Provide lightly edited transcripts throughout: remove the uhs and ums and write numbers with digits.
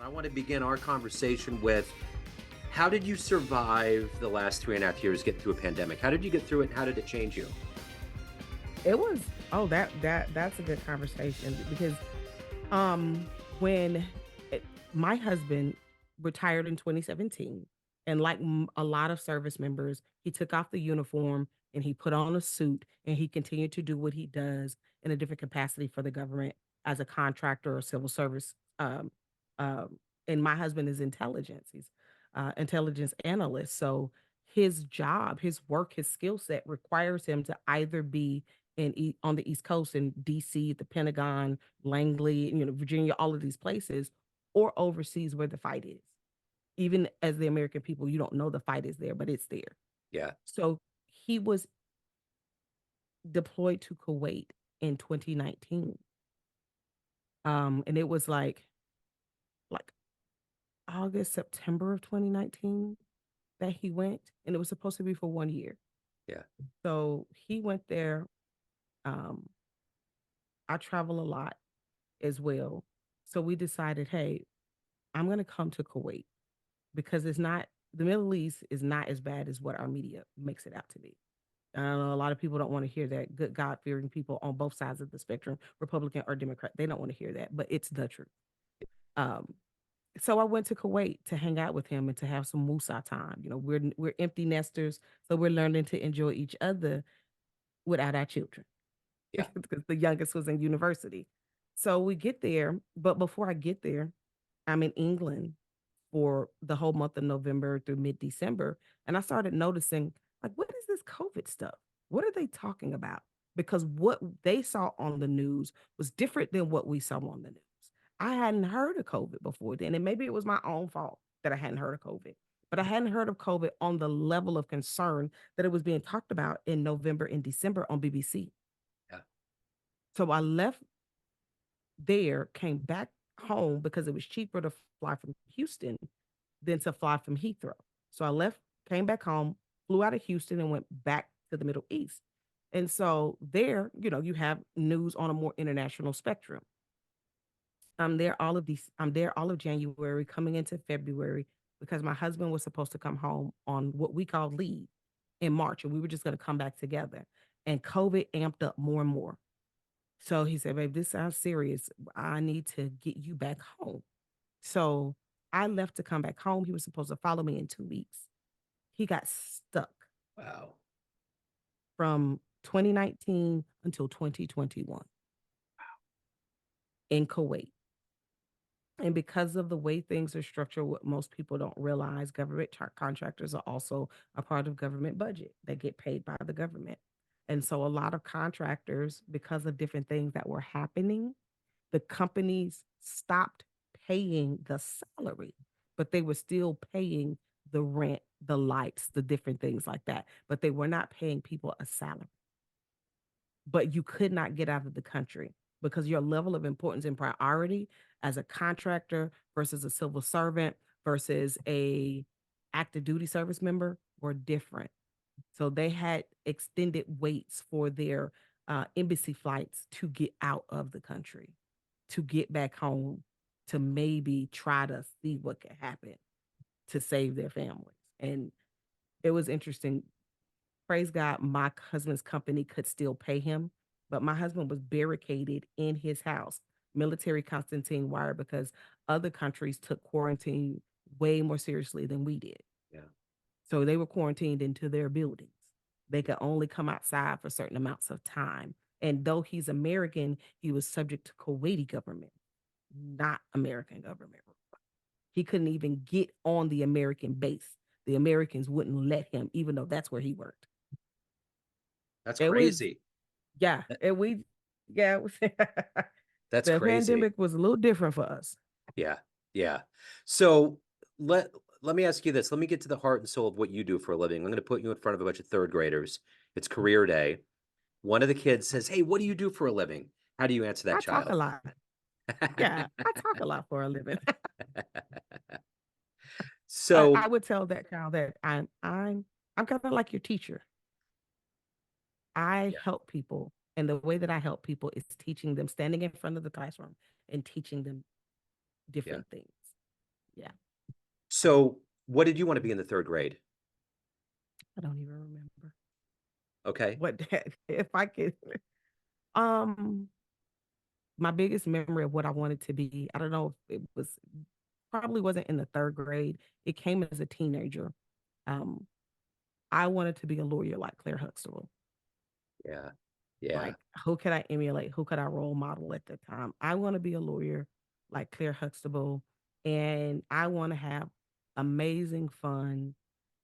I want to begin our conversation with how did you survive the last 3.5 years, get through a pandemic? How did you get through it? And how did it change you? It was that's a good conversation because when my husband retired in 2017, and like a lot of service members, he took off the uniform and he put on a suit and he continued to do what he does in a different capacity for the government as a contractor or civil service. Um, and my husband is intelligence. He's intelligence analyst. So his job, his work, his skill set requires him to either be on the East Coast in DC, the Pentagon, Langley, Virginia, all of these places, or overseas where the fight is. Even as the American people, you don't know the fight is there, but it's there. Yeah. So he was deployed to Kuwait in 2019. And it was like August, September of 2019 that he went, and it was supposed to be for 1 year. Yeah. So he went there. Um, I travel a lot as well. So we decided, hey, I'm going to come to Kuwait because the Middle East is not as bad as what our media makes it out to be. I know a lot of people don't want to hear that. Good God fearing people on both sides of the spectrum, Republican or Democrat, they don't want to hear that, but it's the truth. Um, so I went to Kuwait to hang out with him and to have some Musa time. We're empty nesters, so we're learning to enjoy each other without our children Yeah. because the youngest was in university. So we get there, but before I get there, I'm in England for the whole month of November through mid-December, and I started noticing, like, what is this COVID stuff? What are they talking about? Because what they saw on the news was different than what we saw on the news. I hadn't heard of COVID before then, and maybe it was my own fault that I hadn't heard of COVID, but I hadn't heard of COVID on the level of concern that it was being talked about in November and December on BBC. Yeah. So I left there, came back home because it was cheaper to fly from Houston than to fly from Heathrow. So I left, came back home, flew out of Houston and went back to the Middle East. And so there, you have news on a more international spectrum. I'm there all of January, coming into February, because my husband was supposed to come home on what we call leave in March, and we were just going to come back together. And COVID amped up more and more. So he said, babe, this sounds serious. I need to get you back home. So I left to come back home. He was supposed to follow me in 2 weeks. He got stuck Wow. from 2019 until 2021 in Kuwait. And because of the way things are structured, what most people don't realize, government contractors are also a part of government budget. They get paid by the government. And so a lot of contractors, because of different things that were happening, the companies stopped paying the salary, but they were still paying the rent, the lights, the different things like that. But they were not paying people a salary. But you could not get out of the country because your level of importance and priority as a contractor versus a civil servant versus a active duty service member were different. So they had extended waits for their embassy flights to get out of the country, to get back home, to maybe try to see what could happen to save their families. And it was interesting. Praise God, my husband's company could still pay him, but my husband was barricaded in his house, military Constantine wire, because other countries took quarantine way more seriously than we did. Yeah. So they were quarantined into their buildings. They could only come outside for certain amounts of time. And though he's American, he was subject to Kuwaiti government, not American government. He couldn't even get on the American base. The Americans wouldn't let him, even though that's where he worked. That's It was, crazy. yeah, That- it was, That's the crazy. pandemic was a little different for us. Yeah. Yeah. So let let me ask you this. Let me get to the heart and soul of what you do for a living. I'm going to put you in front of a bunch of third graders. It's career day. One of the kids says, "Hey, what do you do for a living?" How do you answer that I talk a child? lot. Yeah, I talk a lot for a living. I So, would tell that child that I'm kind of like your teacher. I yeah, help people. And the way that I help people is teaching them, standing in front of the classroom and teaching them yeah. different things. Yeah. So what did you want to be in the third grade? I don't even remember Okay. what that, if I could. Um, my biggest memory of what I wanted to be, I don't know if it was, probably wasn't in the third grade. It came as a teenager. Um, I wanted to be a lawyer like Claire Huxtable. Yeah. Yeah. Like, who could I emulate? Who could I role model at the time? I want to be a lawyer like Claire Huxtable, and I want to have amazing fun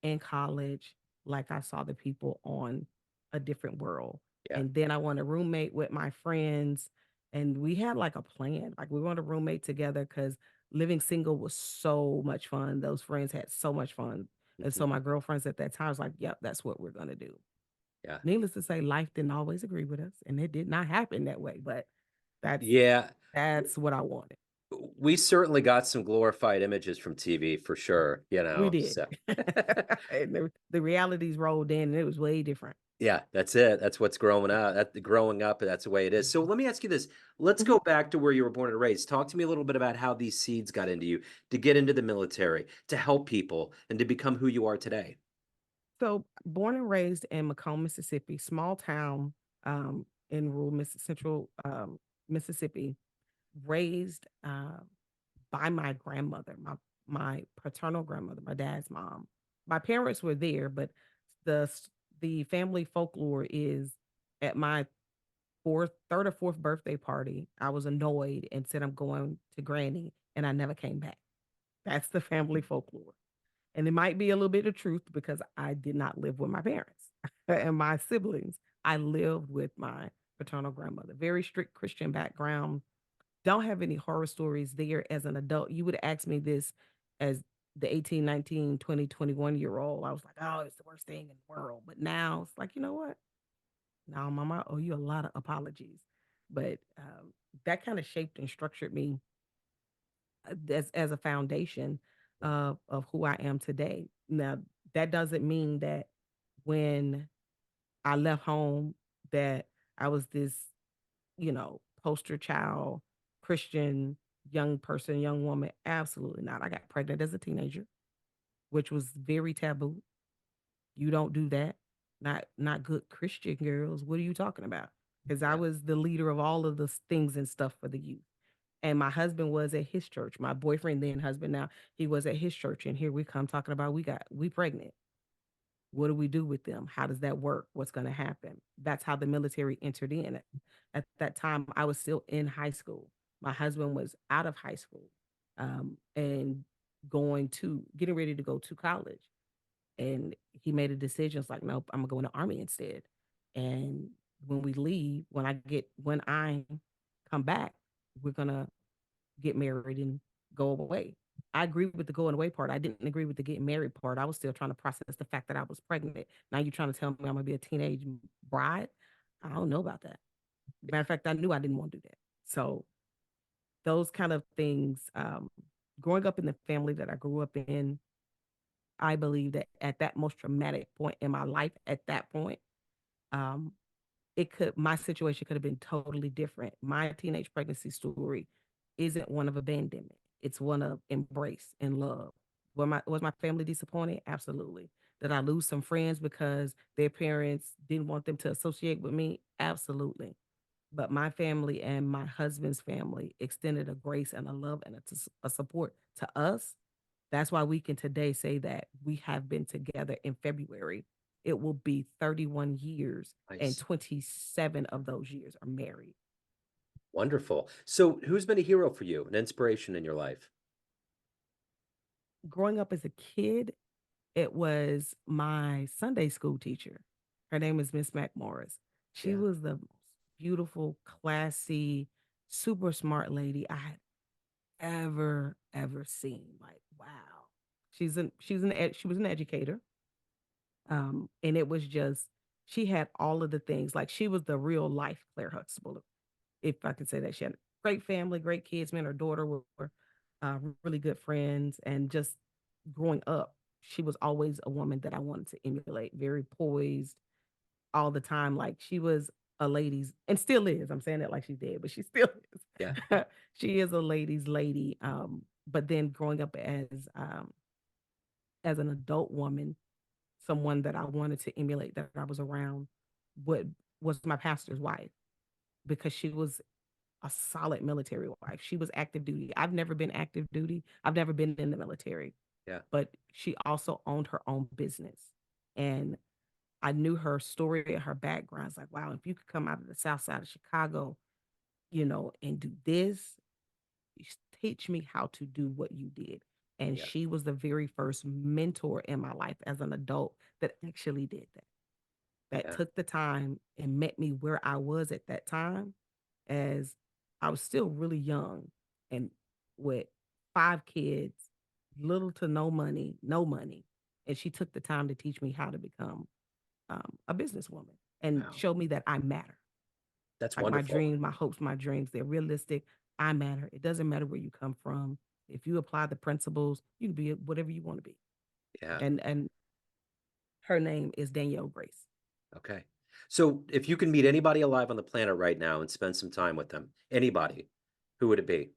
in college, like I saw the people on A Different World. Yeah. And then I want to roommate with my friends. And we had like a plan. Like we want to roommate together because living single was so much fun. Those friends had so much fun. And Mhm. so my girlfriends at that time was like, yep, that's what we're gonna do. Yeah. Needless to say, life didn't always agree with us, and it did not happen that way. But that's Yeah. that's what I wanted. We certainly got some glorified images from TV for sure, We did. so. And the realities rolled in, and it was way different. Yeah, that's it. That's what's growing up. Growing up, that's the way it is. So let me ask you this. Let's go back to where you were born and raised. Talk to me a little bit about how these seeds got into you to get into the military, to help people, and to become who you are today. So, born and raised in Macomb, Mississippi, small town in rural central Mississippi, raised by my grandmother, my paternal grandmother, my dad's mom. My parents were there, but the family folklore is at my third or fourth birthday party, I was annoyed and said I'm going to Granny, and I never came back. That's the family folklore. And it might be a little bit of truth because I did not live with my parents and my siblings. I lived with my paternal grandmother. Very strict Christian background. Don't have any horror stories there as an adult. You would ask me this as the 18, 19, 20, 21 year old. I was like, oh, it's the worst thing in the world. But now it's like, you know what? Now, mama, I owe you a lot of apologies. But that kind of shaped and structured me as a foundation of who I am today. Now, that doesn't mean that when I left home that I was this, poster child, Christian young person, young woman. Absolutely not. I got pregnant as a teenager, which was very taboo. You don't do that. Not good Christian girls. What are you talking about? Because I Yeah. was the leader of all of the things and stuff for the youth. And my husband was at his church. My boyfriend, then husband now, he was at his church. And here we come talking about we pregnant. What do we do with them? How does that work? What's going to happen? That's how the military entered in. At that time, I was still in high school. My husband was out of high school and getting ready to go to college. And he made a decision. It's like, nope, I'm gonna go in the army instead. And when we leave, when I come back, we're gonna get married and go away. I agree with the going away part. I didn't agree with the getting married part. I was still trying to process the fact that I was pregnant. Now you're trying to tell me I'm gonna be a teenage bride. I don't know about that. Matter of fact, I knew I didn't want to do that. So those kind of things, growing up in the family that I grew up in, I believe that at that most traumatic point in my life, at that point, um, my situation could have been totally different. My teenage pregnancy story isn't one of abandonment. It's one of embrace and love. Was my family disappointed? Absolutely. Did I lose some friends because their parents didn't want them to associate with me? Absolutely. But my family and my husband's family extended a grace and a love and a support to us. That's why we can today say that we have been together in February. It will be 31 years, and Nice. 27 of those years are married. Wonderful. So who's been a hero for you, an inspiration in your life? Growing up as a kid, it was my Sunday school teacher. Her name is Miss McMorris. She Yeah. was the most beautiful, classy, super smart lady I had ever seen. Like, wow. She was an educator. And it was just she had all of the things. Like she was the real life Claire Huxtable, if I could say that. She had a great family, great kids. Me and her daughter were really good friends. And just growing up, she was always a woman that I wanted to emulate. Very poised all the time. Like she was a ladies and still is. I'm saying that like she's dead, but she still Yeah. is. She is a ladies lady. but then growing up as an adult woman, someone that I wanted to emulate, that I was around, what was my pastor's wife, because she was a solid military wife. She was active duty. I've never been active duty. I've never been in the military, Yeah. but she also owned her own business. And I knew her story and her background. It's like, wow, if you could come out of the south side of Chicago, and do this, teach me how to do what you did. And Yeah. she was the very first mentor in my life as an adult that actually did that, that Yeah. took the time and met me where I was at that time, as I was still really young and with 5 kids, little to no money, no money. And she took the time to teach me how to become a businesswoman and Wow. showed me that I matter. That's Like my wonderful. dreams, my hopes, my dreams, they're realistic. I matter. It doesn't matter where you come from. If you apply the principles, you can be whatever you want to be. Yeah. And her name is Danielle Grace. Okay. So if you can meet anybody alive on the planet right now and spend some time with them, anybody, who would it be?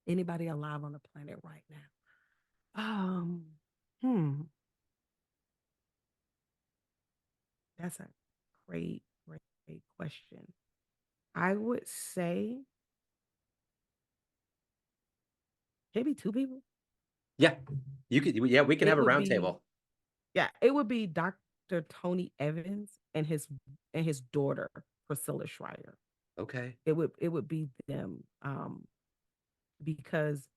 Anybody alive on the planet right now? Hmm, that's a great, great, great question. I would say maybe 2 people. Yeah. You could, yeah, we can It have a would round be, table. yeah, it would be Dr. Tony Evans and his daughter Priscilla Schreier. Okay. It would be them, because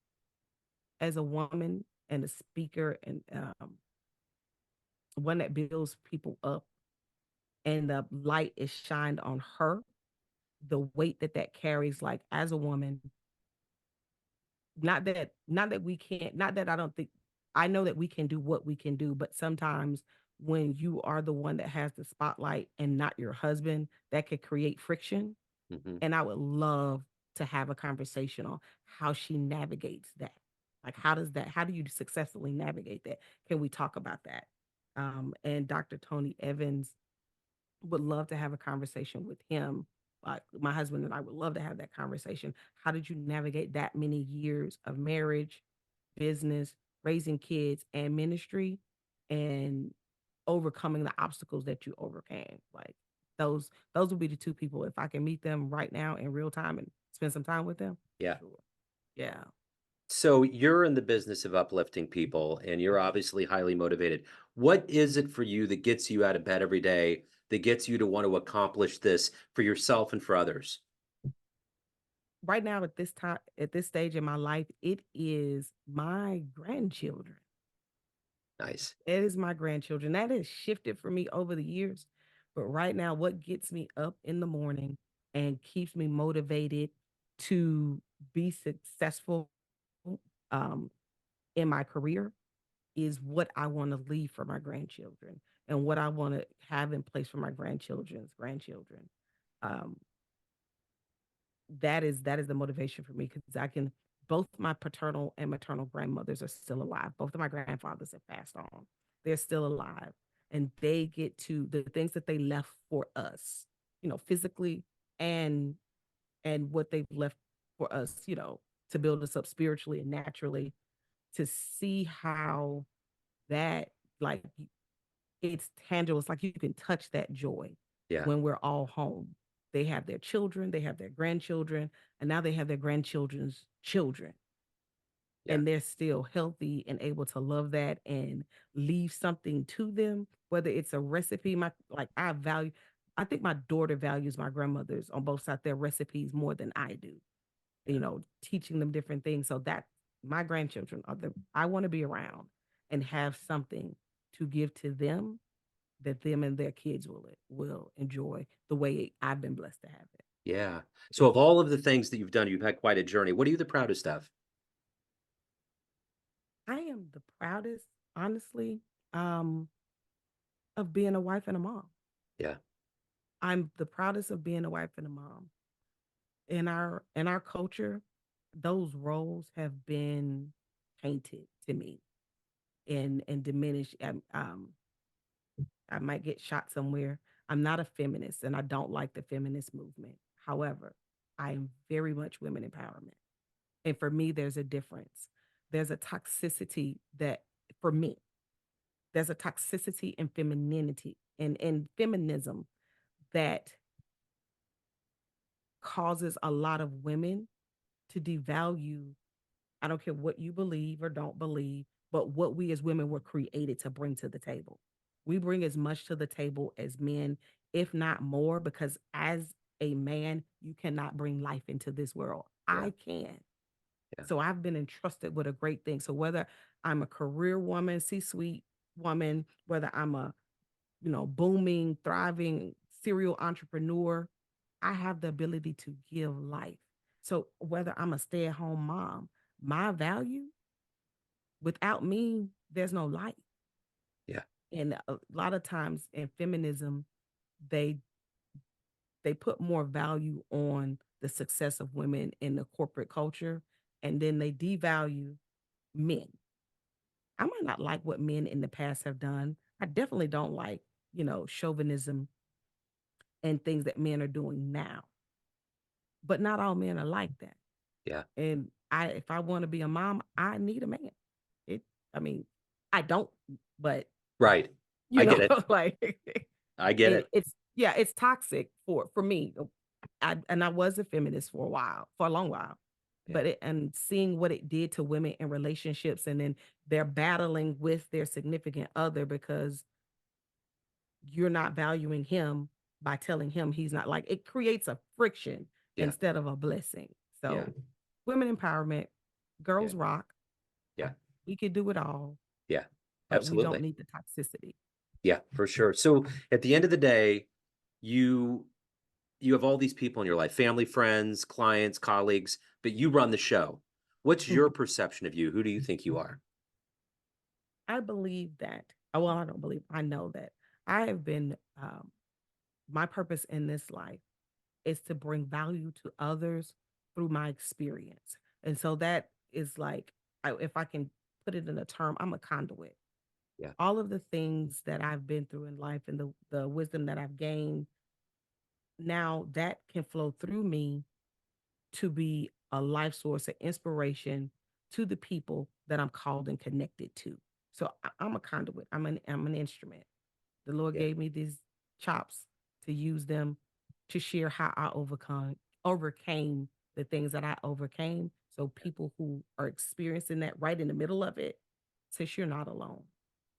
as a woman and a speaker, and one that builds people up, and the light is shined on her, the weight that that carries, like as a woman, not that we can't, not that I don't think, I know that we can do what we can do, but sometimes when you are the one that has the spotlight and not your husband, that could create friction. Hmm. And I would love to have a conversation on how she navigates that. Like, how do you successfully navigate that? Can we talk about that? And Dr. Tony Evans, would love to have a conversation with him. Like my husband and I would love to have that conversation. How did you navigate that many years of marriage, business, raising kids, and ministry, and overcoming the obstacles that you overcame? Like those would be the 2 people. If I can meet them right now in real time and spend some time with them, Yeah. sure. Yeah. So you're in the business of uplifting people and you're obviously highly motivated. What is it for you that gets you out of bed every day, that gets you to want to accomplish this for yourself and for others? Right now at this time, at this stage in my life, it is my grandchildren. Nice. It is my grandchildren. That has shifted for me over the years. But right now, what gets me up in the morning and keeps me motivated to be successful, um, in my career, is what I want to leave for my grandchildren and what I want to have in place for my grandchildren's grandchildren. Um, that is the motivation for me, because I can, both my paternal and maternal grandmothers are still alive. Both of my grandfathers have passed on. They're still alive. And they get to the things that they left for us, physically, and what they've left for us, to build us up spiritually and naturally, to see how that, like, it's tangible. It's like you can touch that joy Yeah. when we're all home. They have their children, they have their grandchildren, and now they have their grandchildren's children. Yeah. And they're still healthy and able to love that and leave something to them, whether it's a recipe. I think my daughter values my grandmothers on both sides, their recipes, more than I do, Yeah. teaching them different things. So that my grandchildren are I want to be around and have something to give to them, that them and their kids will enjoy the way I've been blessed to have it. Yeah. So Yeah. of all of the things that you've done, you've had quite a journey. What are you the proudest of? I am the proudest, honestly, um, of being a wife and a mom. Yeah. I'm the proudest of being a wife and a mom. In our culture, those roles have been tainted to me and diminished. I might get shot somewhere. I'm not a feminist and I don't like the feminist movement. However, I am very much women empowerment. And for me, there's a difference. there's a toxicity that, for me, there's a toxicity in femininity and feminism that causes a lot of women to devalue. I don't care what you believe or don't believe, but what we as women were created to bring to the table. We bring as much to the table as men, if not more, because as a man, you cannot bring life into this world. Yeah. I can. Yeah. So I've been entrusted with a great thing. So whether I'm a career woman, C-suite woman, whether I'm a, booming, thriving serial entrepreneur, I have the ability to give life. So whether I'm a stay-at-home mom, my value, without me, there's no life. Yeah. And a lot of times in feminism, they they put more value on the success of women in the corporate culture, and then they devalue men. I might not like what men in the past have done. I definitely don't like, chauvinism and things that men are doing now. But not all men are like that. Yeah. And if I want to be a mom, I need a man. It I mean, I don't, but Right. you I get know, it. like I get it. it's yeah, it's toxic for me. I was a feminist for a while, for a long while. Yeah. But and seeing what it did to women in relationships, and then they're battling with their significant other because you're not valuing him by telling him he's not, like, it creates a friction Yeah. instead of a blessing. Yeah. So women empowerment, Yeah. girls rock. Yeah. We could do it all, Yeah. but we don't Absolutely. need the toxicity. Yeah, for sure. So at the end of the day, you you have all these people in your life, family, friends, clients, colleagues, but you run the show. What's your Mhm. perception of you? Who do you think you are? I believe that. Well, I don't believe. I know that I have been. My purpose in this life is to bring value to others through my experience, and so that is like, if I can put it in a term, I'm a conduit. Yeah. All of the things that I've been through in life and the wisdom that I've gained, now that can flow through me to be a life source of inspiration to the people that I'm called and connected to. So I'm a conduit. I'm an instrument. The Lord Yeah. gave me these chops to use them to share how I overcame the things that I overcame. So people who are experiencing that right in the middle of it, says you're not alone.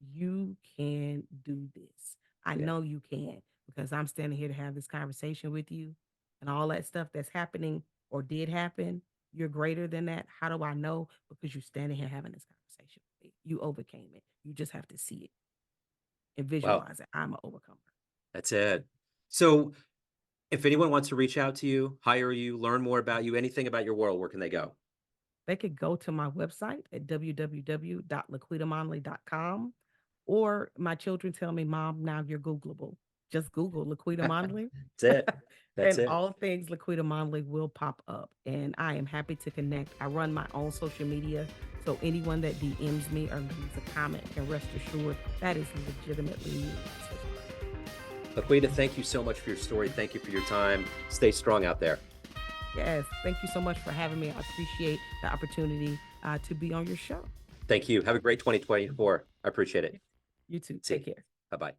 You can do this. I Yeah. know you can, because I'm standing here to have this conversation with you, and all that stuff that's happening or did happen. You're greater than that. How do I know? Because you're standing here having this conversation with me. You overcame it. You just have to see it and Wow. visualize it. I'm an overcomer. That's it. So if anyone wants to reach out to you, hire you, learn more about you, anything about your world, where can they go? They could go to my website at www.laquitamonley.com, or my children tell me, Mom, now you're Googleable. Just Google LaQuita Monley, That's it. That's and it. all things LaQuita Monley will pop up. And I am happy to connect. I run my own social media. So anyone that DMs me or leaves a comment can rest assured that is legitimately me. Laquita, thank you so much for your story. Thank you for your time. Stay strong out there. Yes. Thank you so much for having me. I appreciate the opportunity to be on your show. Thank you. Have a great 2024. I appreciate it. You too. See you. Take care. Bye-bye.